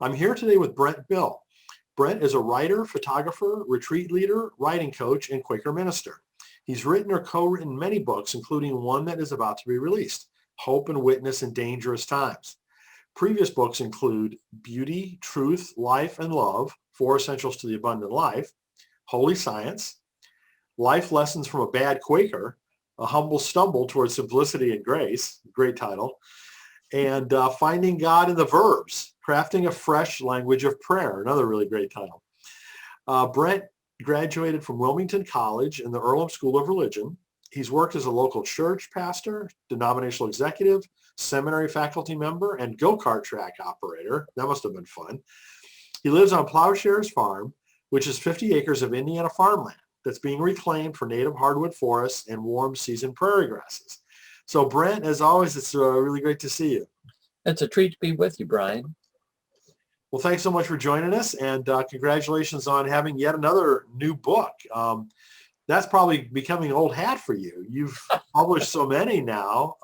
I'm here today with Brent Bill. Brent is a writer, photographer, retreat leader, writing coach, and Quaker minister. He's written or co-written many books, including one that is about to be released, Hope and Witness in Dangerous Times. Previous books include Beauty, Truth, Life, and Love, 4 Essentials to the Abundant Life, Holy Science, Life Lessons from a Bad Quaker, A Humble Stumble Towards Simplicity and Grace, great title, and Finding God in the Verbs, Crafting a Fresh Language of Prayer, another really great title. Brent graduated from Wilmington College and the Earlham School of Religion. He's worked as a local church pastor, denominational executive, seminary faculty member, and go-kart track operator. That must have been fun. He lives on Plowshares Farm, which is 50 acres of Indiana farmland that's being reclaimed for native hardwood forests and warm season prairie grasses. So Brent, as always, it's really great to see you. It's a treat to be with you, Brian. Well, thanks so much for joining us, and congratulations on having yet another new book. That's probably becoming old hat for you. You've published so many now.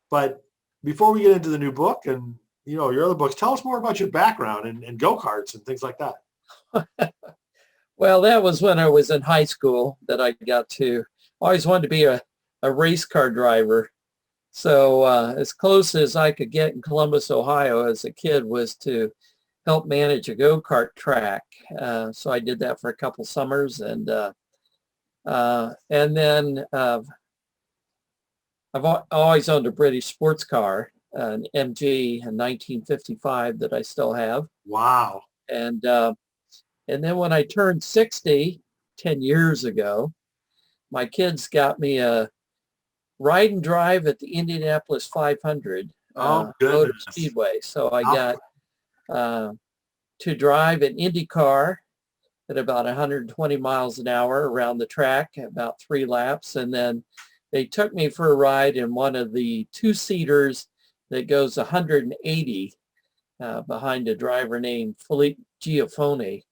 But before we get into the new book and your other books, tell us more about your background and go-karts and things like that. Well, that was when I was in high school that I got to, always wanted to be a race car driver. So as close as I could get in Columbus, Ohio as a kid was to help manage a go-kart track. So I did that for a couple summers, and then I've always owned a British sports car, an MG in 1955 that I still have. Wow. And then when I turned 60, 10 years ago, my kids got me a ride and drive at the Indianapolis 500 Motor Speedway. So I got to drive an Indy car at about 120 miles an hour around the track, about 3 laps. And then they took me for a ride in one of the 2-seaters that goes 180 behind a driver named Philippe Giafone.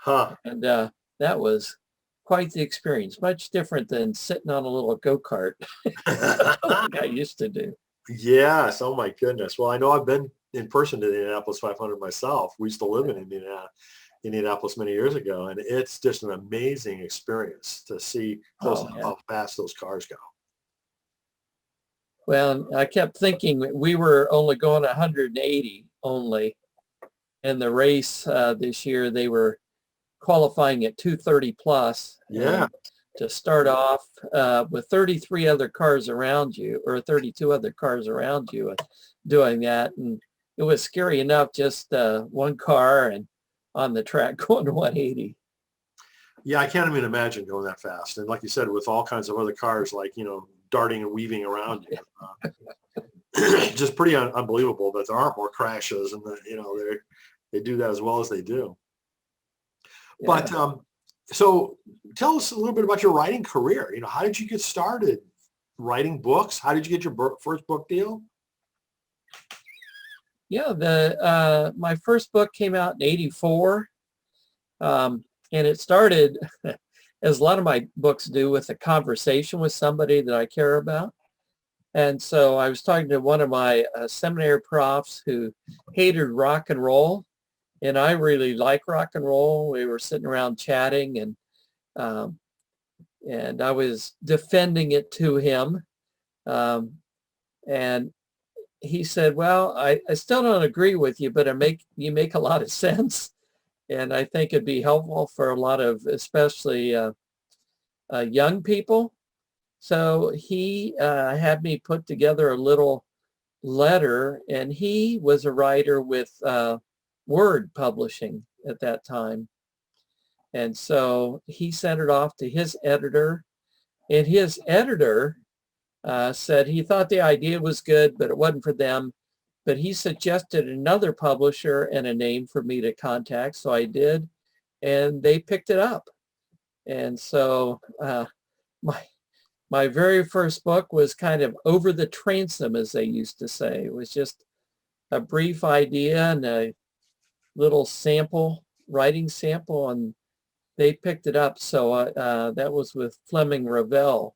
And that was quite the experience, much different than sitting on a little go-kart like I used to do. Yes. Oh my goodness. Well, I know I've been in person to the Indianapolis 500 myself. We used to live in Indianapolis many years ago, and it's just an amazing experience to see how fast those cars go. Well, I kept thinking we were only going 180 only. In the race this year, they were qualifying at 230 plus. Yeah. To start off with 33 other cars around you, or 32 other cars around you doing that. And it was scary enough, just one car and on the track going to 180. Yeah, I can't even imagine going that fast. And like you said, with all kinds of other cars, like, darting and weaving around you. Just pretty unbelievable that there aren't more crashes, and that, they do that as well as they do. Yeah. But so tell us a little bit about your writing career. How did you get started writing books? How did you get your first book deal? Yeah, my first book came out in 84. And it started, as a lot of my books do, with a conversation with somebody that I care about. And so I was talking to one of my seminary profs who hated rock and roll. And I really like rock and roll. We were sitting around chatting, and I was defending it to him. And he said, well, I still don't agree with you, but you make a lot of sense. And I think it'd be helpful for a lot of, especially young people. So he had me put together a little letter, and he was a writer with Word Publishing at that time. And so he sent it off to his editor, and his editor said he thought the idea was good, but it wasn't for them. But he suggested another publisher and a name for me to contact. So I did, and they picked it up. And so my very first book was kind of over the transom, as they used to say. It was just a brief idea and a little writing sample, and they picked it up. So that was with Fleming Revell,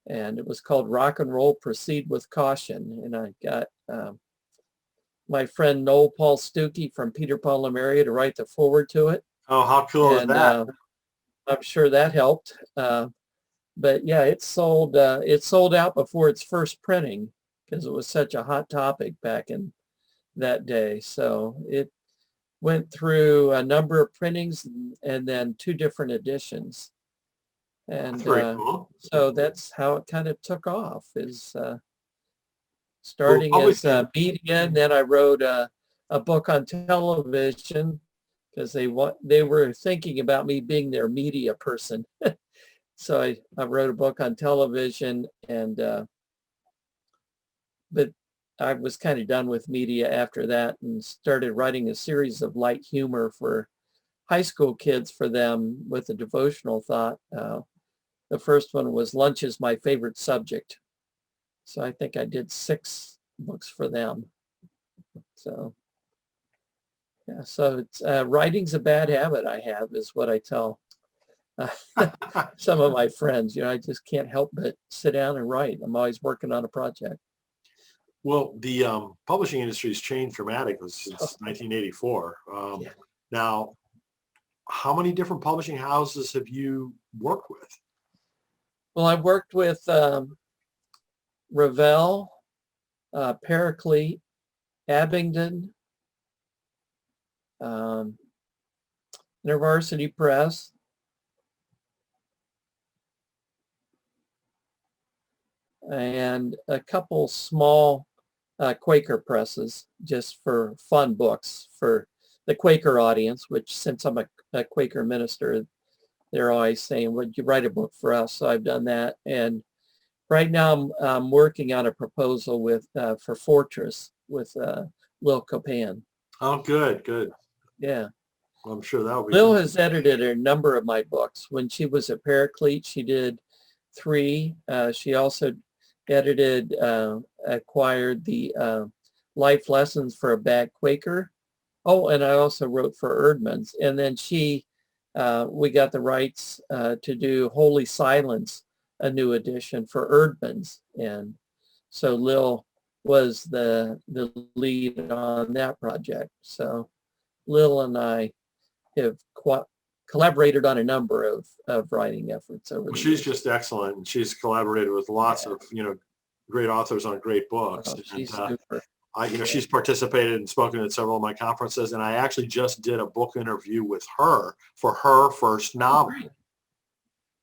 and it was called Rock and Roll, Proceed with Caution. And I got my friend Noel Paul Stuckey from Peter Paul and Mary to write the forward to it. Oh, how cool is And that? I'm sure that helped. But yeah, it sold out before its first printing because it was such a hot topic back in that day. So it went through a number of printings and then 2 different editions. That's And very cool. so that's how it kind of took off, is Well, starting as publishing, media. And then I wrote a book on television because they were thinking about me being their media person. So I wrote a book on television, and but I was kind of done with media after that and started writing a series of light humor for high school kids for them with a devotional thought. The first one was Lunch is My Favorite Subject. So I think I did 6 books for them. So yeah, so it's writing's a bad habit I have, is what I tell some of my friends. I just can't help but sit down and write. I'm always working on a project. well, the publishing industry has changed dramatically since 1984. Yeah. Now, how many different publishing houses have you worked with? Well, I've worked with Revell, Paraclete, Abingdon, um, University Press, and a couple small Quaker presses just for fun books for the Quaker audience, which, since I'm a Quaker minister, they're always saying, would you write a book for us? So I've done that. And right now I'm working on a proposal for Fortress with Lil Copan. Oh, good, good. Yeah. Well, I'm sure that'll be Lil good. has edited a number of my books. When she was at Paraclete, she did 3. She also acquired the Life Lessons for a Bad Quaker. Oh, and I also wrote for Erdman's. And then we got the rights to do Holy Silence, a new edition for Erdman's. And so Lil was the lead on that project. So Lil and I have collaborated on a number of writing efforts over Well, the she's years. just excellent. And she's collaborated with lots Yeah. of, great authors on great books. Oh, And she's super. she's participated and spoken at several of my conferences. And I actually just did a book interview with her for her first novel. Great.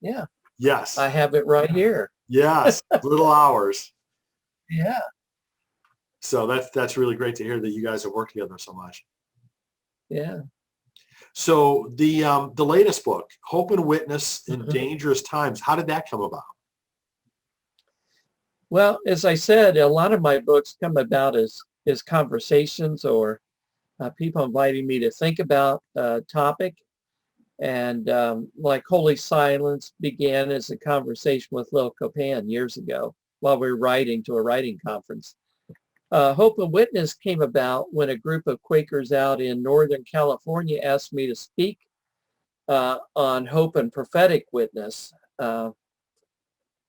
Yeah, Yes. I have it right here. Yes. Little Hours. Yeah. So that's really great to hear that you guys have worked together so much. Yeah. So the latest book, Hope and Witness in Mhm. Dangerous Times, how did that come about? Well, as I said, a lot of my books come about as conversations or people inviting me to think about a topic. And like Holy Silence began as a conversation with Lil Copan years ago while we were writing to a writing conference. Hope and Witness came about when a group of Quakers out in Northern California asked me to speak on hope and prophetic witness.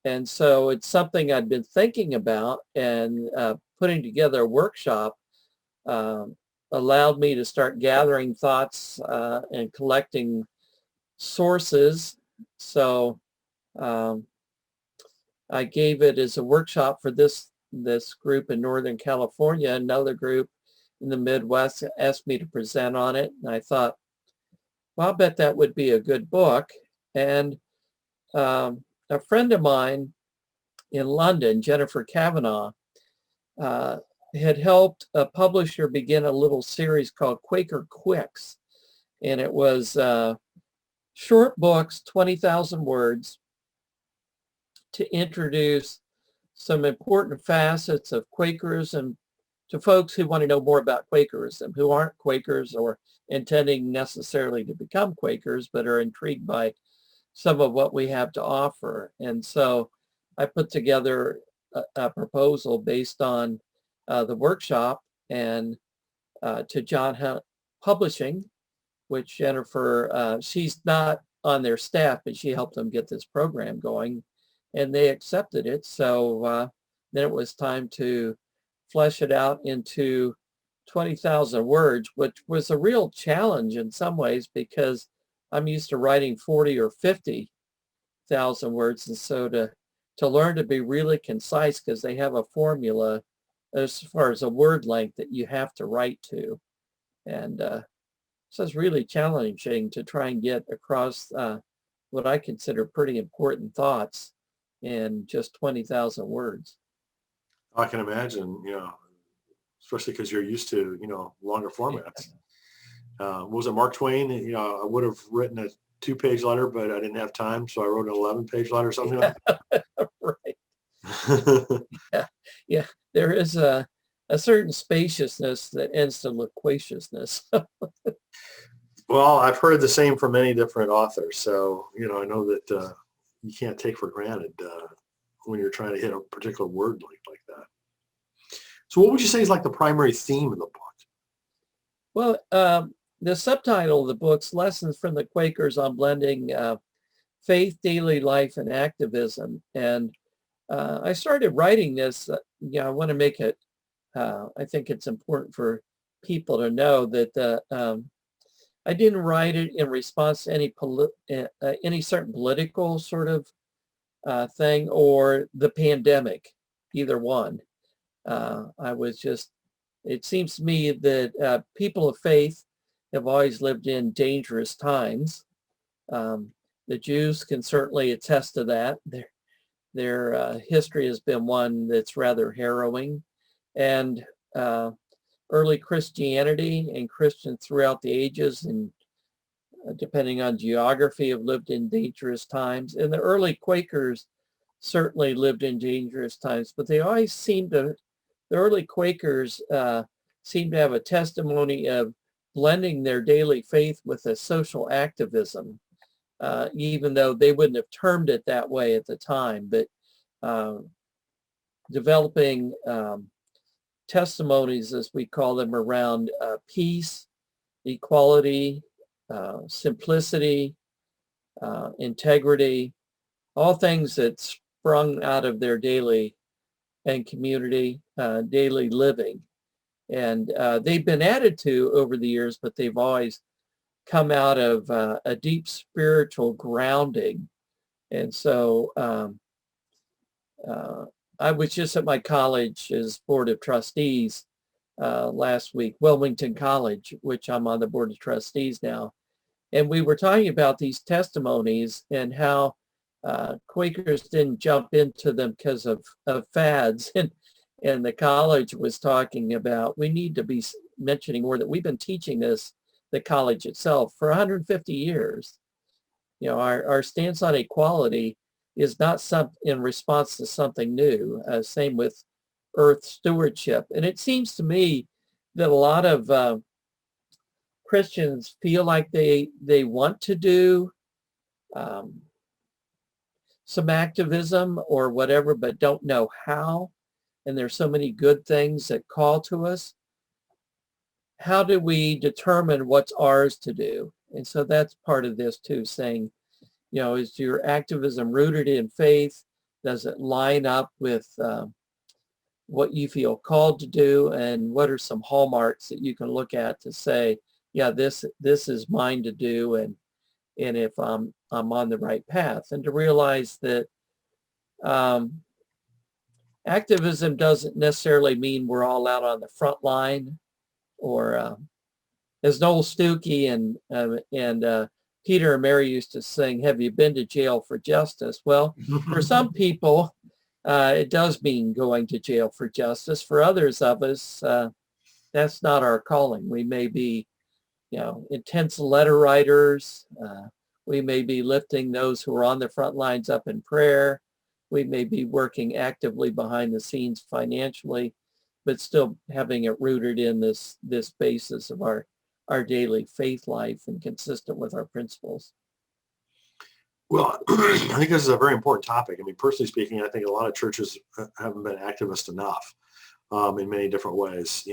And so it's something I'd been thinking about, and putting together a workshop allowed me to start gathering thoughts and collecting sources. So I gave it as a workshop for this group in Northern California. Another group in the Midwest asked me to present on it. And I thought, well, I'll bet that would be a good book. And a friend of mine in London, Jennifer Kavanagh, had helped a publisher begin a little series called Quaker Quicks. And it was short books, 20,000 words, to introduce some important facets of Quakerism to folks who want to know more about Quakerism, who aren't Quakers or intending necessarily to become Quakers, but are intrigued by some of what we have to offer. And so I put together a proposal based on the workshop, and to John Hunt Publishing, which Jennifer, she's not on their staff, but she helped them get this program going, and they accepted it. So then it was time to flesh it out into 20,000 words, which was a real challenge in some ways because I'm used to writing 40 or 50,000 words. And so to learn to be really concise, because they have a formula as far as a word length that you have to write to. And so it's really challenging to try and get across what I consider pretty important thoughts in just 20,000 words. I can imagine, especially because you're used to, longer formats. What was it, Mark Twain? I would have written a 2-page letter, but I didn't have time, so I wrote an 11-page letter or something like Right. that. Yeah. Yeah. There is a certain spaciousness that ends to loquaciousness. Well, I've heard the same from many different authors, so I know that you can't take for granted when you're trying to hit a particular word like that. So, what would you say is like the primary theme of the book? Well, the subtitle of the book's Lessons from the Quakers on Blending Faith, Daily Life, and Activism. And I started writing this, I want to make it, I think it's important for people to know that I didn't write it in response to any certain political sort of thing or the pandemic, either one. It seems to me that people of faith have always lived in dangerous times. Um, the Jews can certainly attest to that. Their history has been one that's rather harrowing. And early Christianity and Christians throughout the ages, and depending on geography, have lived in dangerous times. And the early Quakers certainly lived in dangerous times, but the early Quakers seem to have a testimony of blending their daily faith with a social activism, even though they wouldn't have termed it that way at the time, but developing testimonies, as we call them, around peace, equality, simplicity, integrity, all things that sprung out of their daily and community, daily living. And they've been added to over the years, but they've always come out of a deep spiritual grounding. And so I was just at my college's board of trustees last week, Wilmington College, which I'm on the board of trustees now. And we were talking about these testimonies and how Quakers didn't jump into them because of fads. And the college was talking about, we need to be mentioning more that we've been teaching this, the college itself, for 150 years. Our stance on equality is not in response to something new. Same with earth stewardship. And it seems to me that a lot of Christians feel like they want to do some activism or whatever, but don't know how. And there's so many good things that call to us. How do we determine what's ours to do? And so that's part of this too, saying, is your activism rooted in faith? Does it line up with what you feel called to do? And what are some hallmarks that you can look at to say, yeah, this is mine to do, and if I'm on the right path, and to realize that activism doesn't necessarily mean we're all out on the front line, or as Noel Stukey and Peter and Mary used to sing, "Have you been to jail for justice?" Well, for some people, it does mean going to jail for justice. For others of us, that's not our calling. We may be, intense letter writers. We may be lifting those who are on the front lines up in prayer. We may be working actively behind the scenes financially, but still having it rooted in this basis of our daily faith life and consistent with our principles. Well, I think this is a very important topic. I mean, personally speaking, I think a lot of churches haven't been activist enough in many different ways.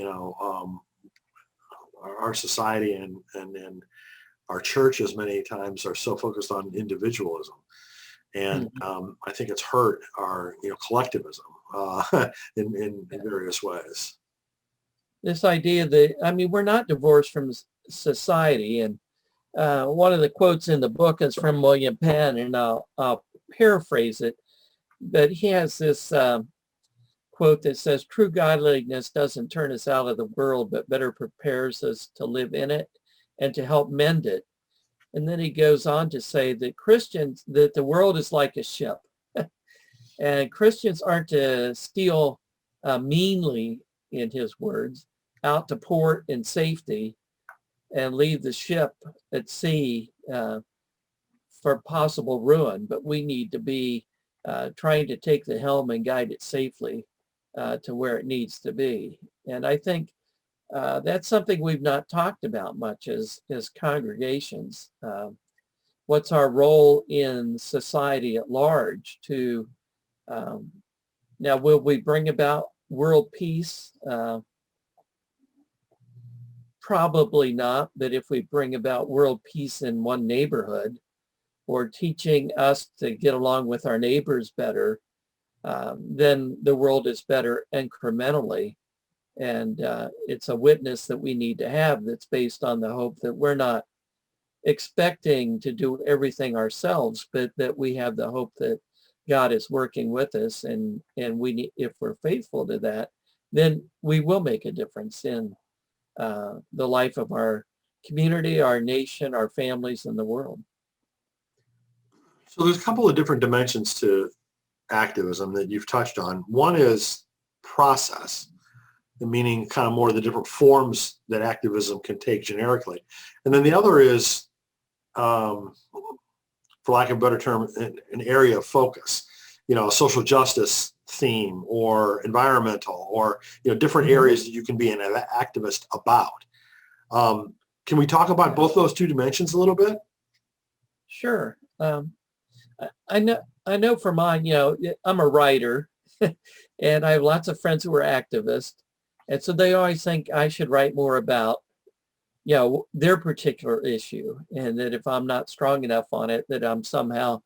Our society and our churches many times are so focused on individualism. And I think it's hurt our, collectivism in various ways. this idea that, I mean, we're not divorced from society. And one of the quotes in the book is from William Penn, and I'll paraphrase it, but he has this quote that says, "True godliness doesn't turn us out of the world, but better prepares us to live in it and to help mend it." And then he goes on to say that the world is like a ship, and Christians aren't to steal meanly, in his words, out to port in safety and leave the ship at sea for possible ruin, but we need to be trying to take the helm and guide it safely to where it needs to be. And I think that's something we've not talked about much as congregations. What's our role in society at large to, now will we bring about world peace? Probably not, but if we bring about world peace in one neighborhood, or teaching us to get along with our neighbors better, then the world is better incrementally. And it's a witness that we need to have that's based on the hope that we're not expecting to do everything ourselves, but that we have the hope that God is working with us, and we need, if we're faithful to that, then we will make a difference in the life of our community, our nation, our families, and the world. So there's a couple of different dimensions to activism that you've touched on. One is process, meaning kind of more of the different forms that activism can take generically. And then the other is, for lack of a better term, an area of focus, a social justice theme or environmental, or, different areas that you can be an activist about. Can we talk about both those two dimensions a little bit? Sure. I know for mine, I'm a writer and I have lots of friends who are activists. And so they always think I should write more about, their particular issue. And that if I'm not strong enough on it, that I'm somehow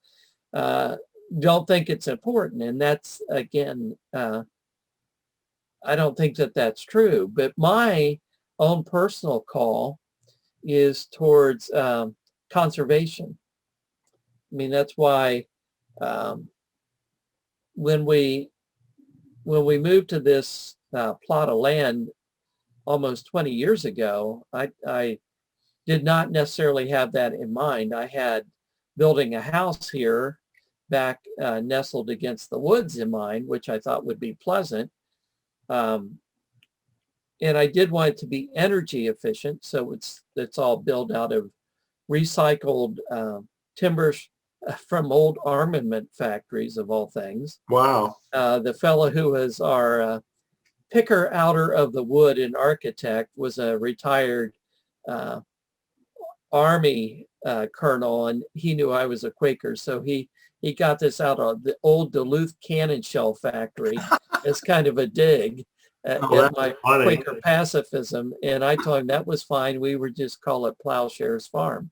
don't think it's important. And that's, again, I don't think that that's true. But my own personal call is towards conservation. I mean, that's why when we moved to this plot of land almost 20 years ago, I did not necessarily have that in mind. I had building a house here back nestled against the woods in mind, which I thought would be pleasant. And I did want it to be energy efficient. So it's all built out of recycled timbers from old armament factories, of all things. Wow. The fellow who was our picker outer of the wood and architect was a retired Army colonel, and he knew I was a Quaker, so he got this out of the old Duluth cannon shell factory as kind of a dig at my Quaker pacifism. And I told him that was fine. We would just call it Plowshares Farm.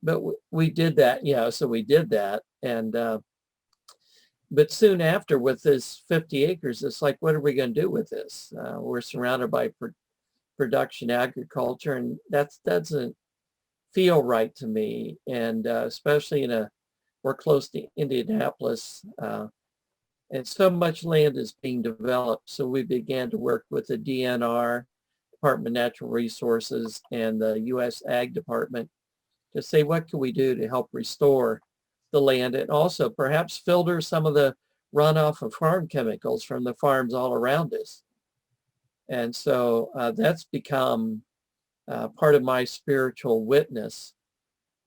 But we did that, so we did that. And but soon after, with this 50 acres, it's like, what are we going to do with this? We're surrounded by production agriculture, and that doesn't feel right to me. And especially we're close to Indianapolis, and so much land is being developed. So we began to work with the DNR, Department of Natural Resources, and the U.S. Ag Department to say, what can we do to help restore the land, and also perhaps filter some of the runoff of farm chemicals from the farms all around us. And so that's become part of my spiritual witness,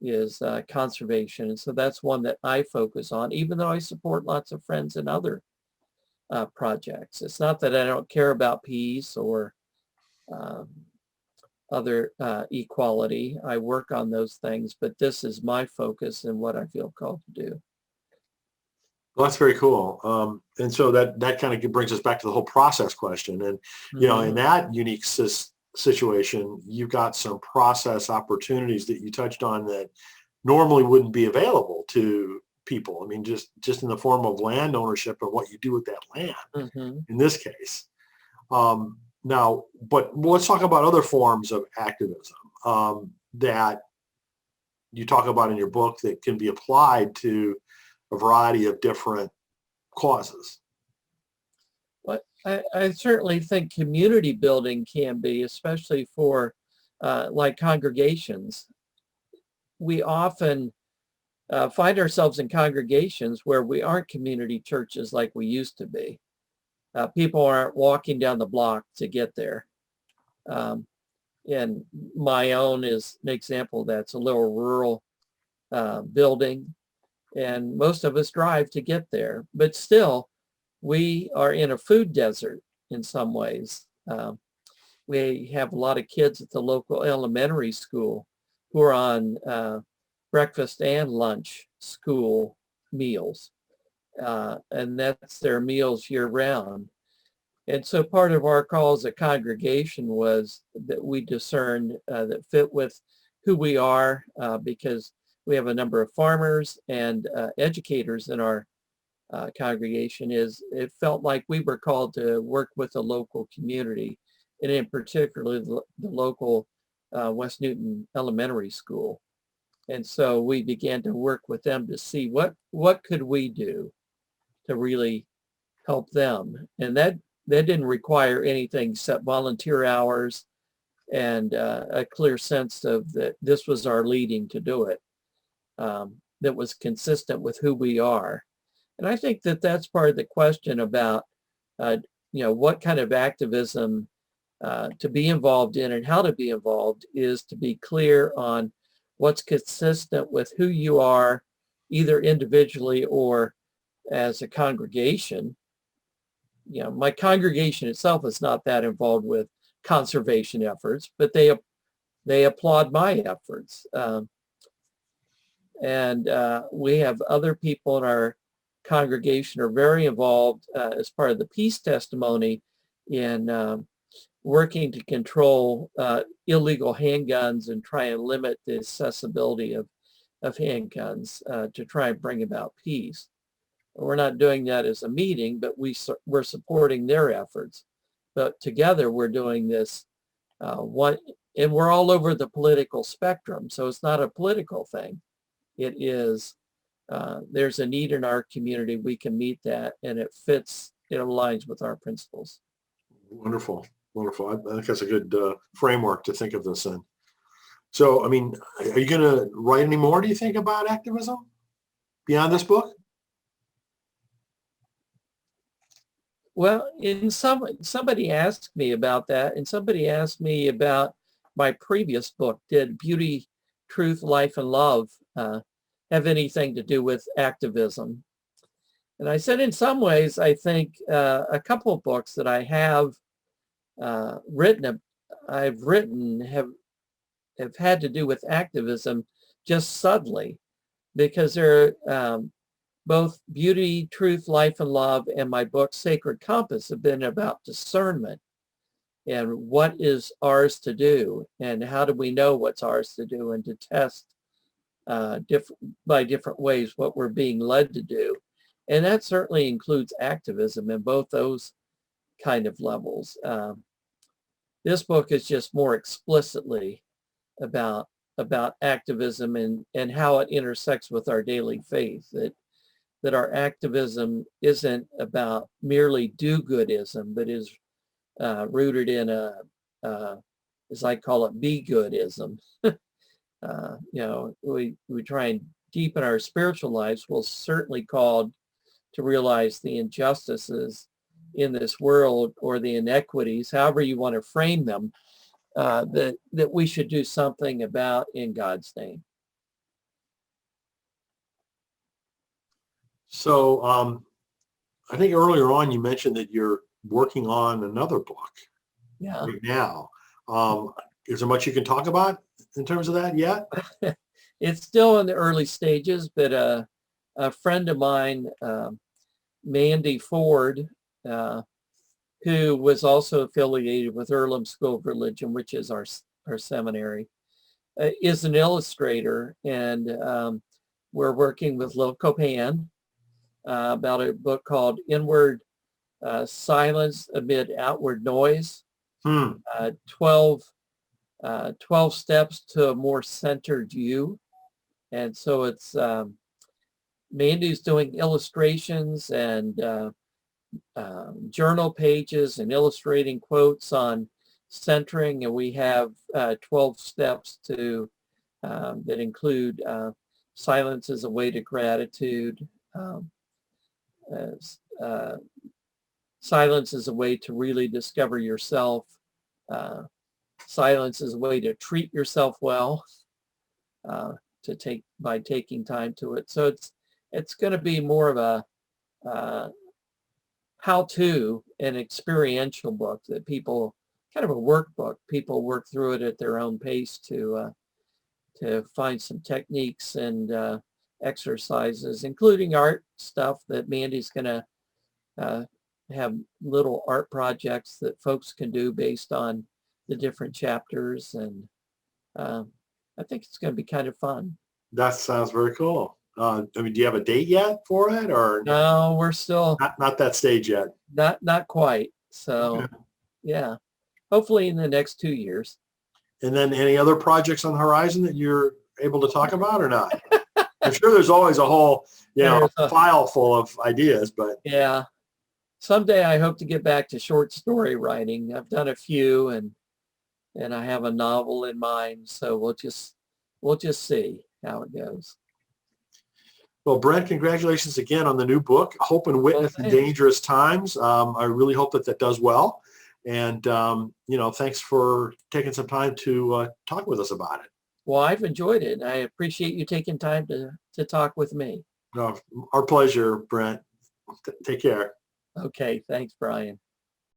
is conservation. And so that's one that I focus on, even though I support lots of friends in other projects. It's not that I don't care about peace or other equality. I work on those things, but this is my focus and what I feel called to do. Well, that's very cool. And so that kind of brings us back to the whole process question. And, in that unique situation, you've got some process opportunities that you touched on that normally wouldn't be available to people. I mean, just in the form of land ownership and what you do with that land, in this case. Now, but let's talk about other forms of activism that you talk about in your book that can be applied to a variety of different causes. Well, I certainly think community building can be, especially for like congregations. We often find ourselves in congregations where we aren't community churches like we used to be. People aren't walking down the block to get there. And my own is an example that's a little rural building, and most of us drive to get there. But still, we are in a food desert in some ways. We have a lot of kids at the local elementary school who are on breakfast and lunch school meals. And that's their meals year round. And so part of our call as a congregation was that we discerned that fit with who we are, because we have a number of farmers and educators in our congregation. Is it felt like we were called to work with the local community, and in particular the local West Newton Elementary School. And so we began to work with them to see what could we do to really help them. And that didn't require anything except volunteer hours and a clear sense of that this was our leading to do it, that was consistent with who we are. And I think that that's part of the question about, what kind of activism to be involved in and how to be involved, is to be clear on what's consistent with who you are, either individually or as a congregation. My congregation itself is not that involved with conservation efforts, but they applaud my efforts. And we have other people in our congregation are very involved as part of the peace testimony in working to control illegal handguns and try and limit the accessibility of handguns to try and bring about peace. We're not doing that as a meeting, but we're supporting their efforts. But together we're doing this one, and we're all over the political spectrum. So it's not a political thing. It is, there's a need in our community. We can meet that, and it aligns with our principles. Wonderful. Wonderful. I think that's a good framework to think of this in. So, I mean, are you going to write any more, do you think, about activism beyond this book? Well, somebody asked me about that, and somebody asked me about my previous book. Did Beauty, Truth, Life, and Love have anything to do with activism? And I said, in some ways, I think a couple of books that I have written have had to do with activism just subtly, because they're both Beauty, Truth, Life, and Love and my book, Sacred Compass, have been about discernment and what is ours to do and how do we know what's ours to do, and to test by different ways what we're being led to do. And that certainly includes activism in both those kind of levels. This book is just more explicitly about activism and how it intersects with our daily faith, that our activism isn't about merely do-goodism, but is rooted in as I call it, be-goodism. We try and deepen our spiritual lives. We're certainly called to realize the injustices in this world, or the inequities, however you want to frame them, that we should do something about in God's name. So I think earlier on you mentioned that you're working on another book right now. Is there much you can talk about in terms of that yet? It's still in the early stages, but a friend of mine, Mandy Ford, who was also affiliated with Earlham School of Religion, which is our seminary, is an illustrator, and we're working with Lil Copan about a book called Inward Silence Amid Outward Noise. Hmm. 12 steps to a more centered you. And so it's Mandy's doing illustrations and journal pages and illustrating quotes on centering, and we have 12 steps to that include silence as a way to gratitude, as, silence is a way to really discover yourself, silence is a way to treat yourself well, uh, by taking time to it. So it's going to be more of a how-to and experiential book that people, kind of a workbook, people work through it at their own pace to find some techniques and exercises, including art stuff that Mandy's going to have little art projects that folks can do based on the different chapters. And I think it's going to be kind of fun. That sounds very cool. I mean, do you have a date yet for it, or No, we're still not that stage yet? not quite. So Okay. yeah, hopefully in the next 2 years. And then any other projects on the horizon that you're able to talk about or not? I'm sure there's always a whole, There's a, file full of ideas, but yeah. Someday I hope to get back to short story writing. I've done a few, and I have a novel in mind. So we'll just see how it goes. well, Brent, congratulations again on the new book, Hope and Well, Witness in thanks. Dangerous Times. I really hope that does well. And, thanks for taking some time to talk with us about it. Well, I've enjoyed it. I appreciate you taking time to talk with me. No, our pleasure, Brent. Take care. Okay, thanks, Brian.